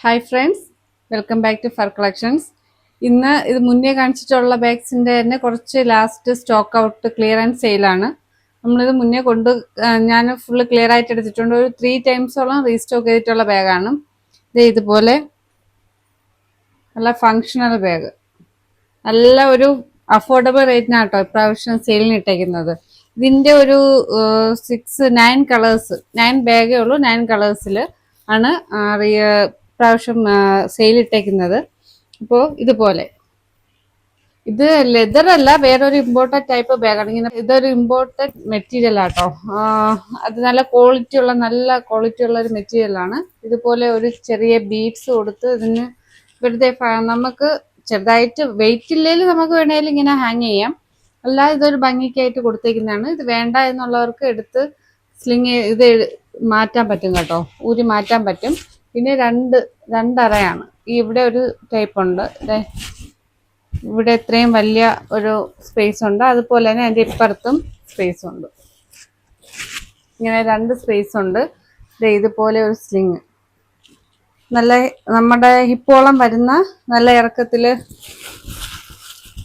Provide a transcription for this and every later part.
Hi friends, welcome back to fur collections. ഇന്ന് ഇത് മുന്നേ കാണിച്ചിട്ടുള്ള ബാഗ്സിൻ്റെ തന്നെ കുറച്ച് ലാസ്റ്റ് സ്റ്റോക്ക് ഔട്ട് ക്ലിയറൻസ് സെയിലാണ്. നമ്മളിത് മുന്നേ ഞാൻ ഫുള്ള് ക്ലിയർ ആയിട്ട് എടുത്തിട്ടുണ്ട്. ഒരു 3 ടൈംസോളം റീസ്റ്റോക്ക് ചെയ്തിട്ടുള്ള ബാഗാണ്. ഇതുപോലെ നല്ല ഫങ്ഷണൽ ബാഗ്, നല്ല ഒരു അഫോർഡബിൾ റേറ്റിനാട്ടോ ഇപ്രാവശ്യം സെയിലിന് ഇട്ടേക്കുന്നത്. ഇതിൻ്റെ ഒരു 9 കളേഴ്സ്, 9 ബാഗേ ഉള്ളൂ. 9 കളേഴ്സിൽ ആണ് പ്രാവശ്യം സെയിൽ ഇട്ടേക്കുന്നത്. അപ്പോൾ ഇതുപോലെ ഇത് ലെതർ അല്ല, വേറൊരു ഇമ്പോർട്ടഡ് ടൈപ്പ് ബാഗാണ്. ഇങ്ങനെ ഇതൊരു ഇമ്പോർട്ടഡ് മെറ്റീരിയൽ ആട്ടോ. അത് നല്ല ക്വാളിറ്റി ഉള്ള ഒരു മെറ്റീരിയലാണ്. ഇതുപോലെ ഒരു ചെറിയ ബീഡ്സ് കൊടുത്ത് ഇതിന് വെറുതെ നമുക്ക് ചെറുതായിട്ട് വെയിറ്റ് ഇല്ലെങ്കിൽ നമുക്ക് വേണമെങ്കിലും ഇങ്ങനെ ഹാങ് ചെയ്യാം. അല്ലാതെ ഇതൊരു ഭംഗിക്കായിട്ട് കൊടുത്തേക്കുന്നതാണ്. ഇത് വേണ്ട എന്നുള്ളവർക്ക് എടുത്ത് ഇത് മാറ്റാൻ പറ്റും കേട്ടോ, ഊരി മാറ്റാൻ പറ്റും. പിന്നെ രണ്ടറയാണ്. ഇവിടെ ഒരു ടൈപ്പ് ഉണ്ട്, ഇവിടെ ഇത്രയും വലിയ ഒരു സ്പേസ് ഉണ്ട്. അതുപോലെ തന്നെ അതിൻ്റെ ഇപ്പുറത്തും സ്പേസ് ഉണ്ട്. ഇങ്ങനെ 2 സ്പേസ് ഉണ്ട്. ഇതുപോലെ ഒരു സ്ലിങ്, നല്ല നമ്മുടെ ഹിപ്പോളം വരുന്ന നല്ല ഇറക്കത്തിൽ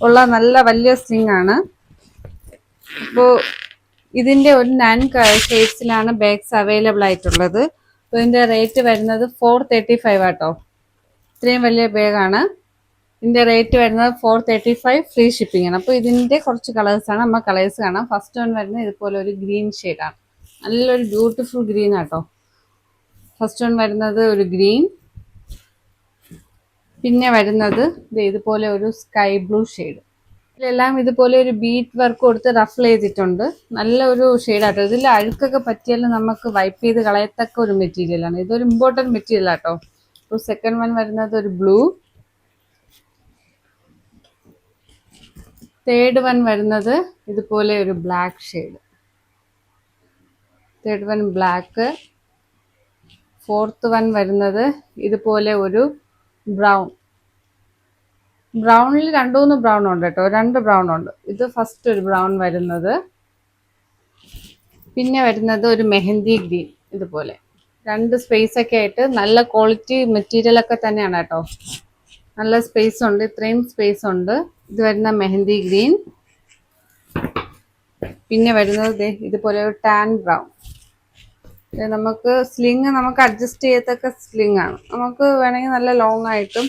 ഉള്ള നല്ല വലിയ സ്ലിങ് ആണ്. അപ്പോൾ ഇതിൻ്റെ ഒരു 9 ഷെയ്ഡ്സിലാണ് ബാഗ്സ് അവൈലബിൾ ആയിട്ടുള്ളത്. അപ്പോൾ ഇതിൻ്റെ റേറ്റ് വരുന്നത് 435 ആട്ടോ. ഇത്രയും വലിയ ബാഗാണ്. ഇതിൻ്റെ റേറ്റ് വരുന്നത് 435, ഫ്രീ ഷിപ്പിംഗ് ആണ്. അപ്പോൾ ഇതിൻ്റെ കുറച്ച് കളേഴ്സാണ്. നമ്മൾ കളേഴ്സ് കാണാം. ഫസ്റ്റ് വൺ വരുന്നത് ഇതുപോലെ ഒരു ഗ്രീൻ ഷെയ്ഡാണ്. നല്ലൊരു ബ്യൂട്ടിഫുൾ ഗ്രീൻ ആട്ടോ. ഫസ്റ്റ് വൺ വരുന്നത് ഒരു ഗ്രീൻ. പിന്നെ വരുന്നത് ഇതുപോലെ ഒരു സ്കൈ ബ്ലൂ ഷെയ്ഡ്. ഇതിലെല്ലാം ഇതുപോലെ ഒരു ബീറ്റ് വർക്ക് കൊടുത്ത് റഫിൾ ചെയ്തിട്ടുണ്ട്. നല്ലൊരു ഷെയ്ഡാട്ടോ. ഇതിൽ അഴുക്കൊക്കെ പറ്റിയാലും നമുക്ക് വൈപ്പ് ചെയ്ത് കളയത്തക്ക ഒരു മെറ്റീരിയലാണ്. ഇതൊരു ഇമ്പോർട്ടൻറ്റ് മെറ്റീരിയൽ ആട്ടോ. അപ്പോൾ സെക്കൻഡ് വൺ വരുന്നത് ഒരു ബ്ലൂ. തേർഡ് വൺ വരുന്നത് ഇതുപോലെ ഒരു black shade. Third one black. Fourth one വരുന്നത് ഇതുപോലെ ഒരു ബ്രൗൺ. ബ്രൗണിൽ 2-3 ബ്രൗൺ ഉണ്ട് കേട്ടോ, 2 ബ്രൗൺ ഉണ്ട്. ഇത് ഫസ്റ്റ് ഒരു ബ്രൗൺ വരുന്നത്. പിന്നെ വരുന്നത് ഒരു മെഹന്തി ഗ്രീൻ. ഇതുപോലെ 2 സ്പേസ് ഒക്കെ ആയിട്ട് നല്ല ക്വാളിറ്റി മെറ്റീരിയൽ ഒക്കെ തന്നെയാണ് കേട്ടോ. നല്ല സ്പേസ് ഉണ്ട്, ഇത്രയും സ്പേസ് ഉണ്ട്. ഇത് വരുന്ന മെഹന്തി ഗ്രീൻ. പിന്നെ വരുന്നത് ഇതുപോലെ ഒരു ടാൻ ബ്രൗൺ. നമുക്ക് സ്ലിങ് അഡ്ജസ്റ്റ് ചെയ്യത്തക്ക സ്ലിങ് ആണ്. നമുക്ക് വേണമെങ്കിൽ നല്ല ലോങ് ആയിട്ടും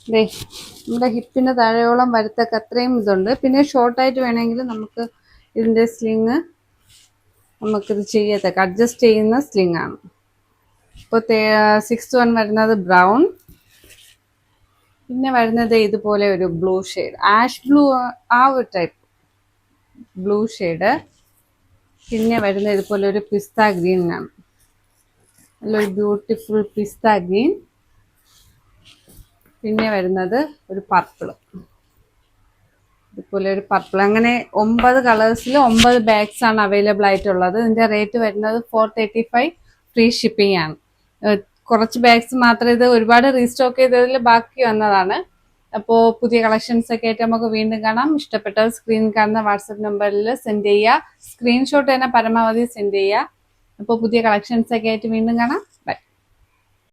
നമ്മുടെ ഹിപ്പിന് താഴെയോളം വരത്തക്ക അത്രയും ഇതുണ്ട്. പിന്നെ ഷോർട്ടായിട്ട് വേണമെങ്കിൽ നമുക്ക് ഇതിൻ്റെ സ്ലിങ് നമുക്കിത് ചെയ്യത്തക്ക അഡ്ജസ്റ്റ് ചെയ്യുന്ന സ്ലിങ് ആണ്. ഇപ്പോൾ 6th വൺ വരുന്നത് ബ്രൗൺ. പിന്നെ വരുന്നത് ഇതുപോലെ ഒരു ബ്ലൂ ഷെയ്ഡ്, ആഷ് ബ്ലൂ, ആ ഒരു ടൈപ്പ് ബ്ലൂ ഷെയ്ഡ്. പിന്നെ വരുന്നത് ഇതുപോലെ ഒരു പിസ്ത ഗ്രീൻ ആണ്. നല്ലൊരു ബ്യൂട്ടിഫുൾ പിസ്ത ഗ്രീൻ. പിന്നെ വരുന്നത് ഒരു പർപ്പിള്, ഇതുപോലെ ഒരു പർപ്പിൾ. അങ്ങനെ 9 കളേഴ്സിൽ 9 ബാഗ്സ് ആണ് അവൈലബിൾ ആയിട്ടുള്ളത്. ഇതിൻ്റെ റേറ്റ് വരുന്നത് 435, ഫ്രീ ഷിപ്പിംഗ് ആണ്. കുറച്ച് ബാഗ്സ് മാത്രമേ, ഇത് ഒരുപാട് റീസ്റ്റോക്ക് ചെയ്തതിൽ ബാക്കി വന്നതാണ്. അപ്പോൾ പുതിയ കളക്ഷൻസ് ഒക്കെ ആയിട്ട് നമുക്ക് വീണ്ടും കാണാം. ഇഷ്ടപ്പെട്ടവർ സ്ക്രീനിൽ കാണുന്ന വാട്സപ്പ് നമ്പറിൽ സെൻഡ് ചെയ്യുക. സ്ക്രീൻഷോട്ട് തന്നെ പരമാവധി സെൻഡ് ചെയ്യുക. അപ്പോൾ പുതിയ കളക്ഷൻസ് ഒക്കെ ആയിട്ട് വീണ്ടും കാണാം.